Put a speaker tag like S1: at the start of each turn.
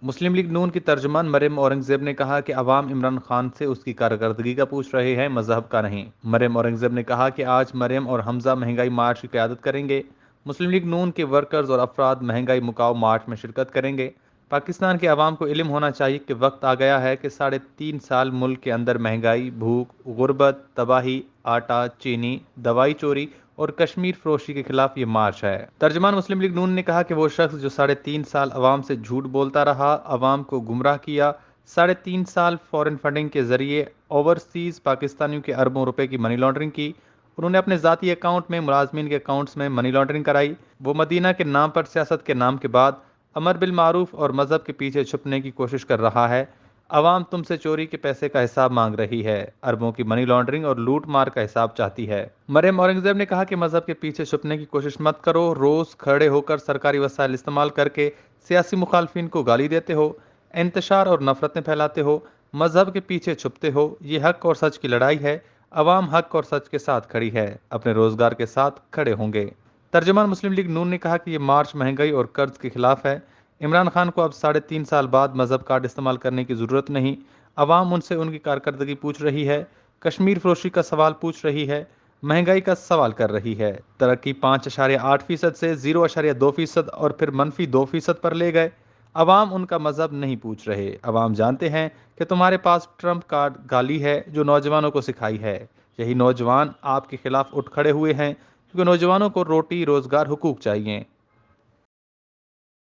S1: مسلم league نون کی ترجمان مریم اورنگزیب نے کہا کہ عوام عمران خان سے اس کی کارکردگی کا پوچھ رہے ہیں، مذہب کا نہیں۔ مریم اورنگزیب نے کہا کہ آج مریم اور حمزہ مہنگائی مارچ کی قیادت کریں گے۔ مسلم لیگ نون کے ورکرز اور افراد مہنگائی مکاؤ مارچ میں شرکت کریں گے۔ پاکستان کے عوام کو علم ہونا چاہیے کہ وقت آ گیا ہے کہ 3.5 سال ملک کے اندر مہنگائی، بھوک، غربت، تباہی، آٹا، چینی، دوائی چوری اور کشمیر فروشی کے خلاف یہ مارچ ہے۔ ترجمان مسلم لیگ نون نے کہا کہ وہ شخص جو 3.5 سال عوام سے جھوٹ بولتا رہا، عوام کو گمراہ کیا، 3.5 سال فورن فنڈنگ کے ذریعے اوورسیز پاکستانیوں کے اربوں روپے کی منی لانڈرنگ کی، انہوں نے اپنے ذاتی اکاؤنٹ میں ملازمین کے اکاؤنٹس میں منی لانڈرنگ کرائی، وہ مدینہ کے نام پر سیاست کے نام کے بعد امر بالمعروف اور مذہب کے پیچھے چھپنے کی کوشش کر رہا ہے۔ عوام تم سے چوری کے پیسے کا حساب مانگ رہی ہے، اربوں کی منی لانڈرنگ اور لوٹ مار کا حساب چاہتی ہے۔ مریم اورنگزیب نے کہا کہ مذہب کے پیچھے چھپنے کی کوشش مت کرو، روز کھڑے ہو کر سرکاری وسائل استعمال کر کے سیاسی مخالفین کو گالی دیتے ہو، انتشار اور نفرتیں پھیلاتے ہو، مذہب کے پیچھے چھپتے ہو۔ یہ حق اور سچ کی لڑائی ہے، عوام حق اور سچ کے ساتھ کھڑی ہے، اپنے روزگار کے ساتھ کھڑے ہوں گے۔ ترجمان مسلم لیگ نون نے کہا کہ یہ مارچ مہنگائی اور قرض کے خلاف ہے۔ عمران خان کو اب 3.5 سال بعد مذہب کارڈ استعمال کرنے کی ضرورت نہیں، عوام ان سے ان کی کارکردگی پوچھ رہی ہے، کشمیر فروشی کا سوال پوچھ رہی ہے، مہنگائی کا سوال کر رہی ہے۔ ترقی 5.8% سے 0.2% اور پھر -2% پر لے گئے۔ عوام ان کا مذہب نہیں پوچھ رہے، عوام جانتے ہیں کہ تمہارے پاس ٹرمپ کارڈ گالی ہے جو نوجوانوں کو سکھائی ہے۔ یہی نوجوان آپ کے خلاف اٹھ کھڑے ہوئے ہیں کیونکہ نوجوانوں کو روٹی، روزگار، حقوق چاہیے۔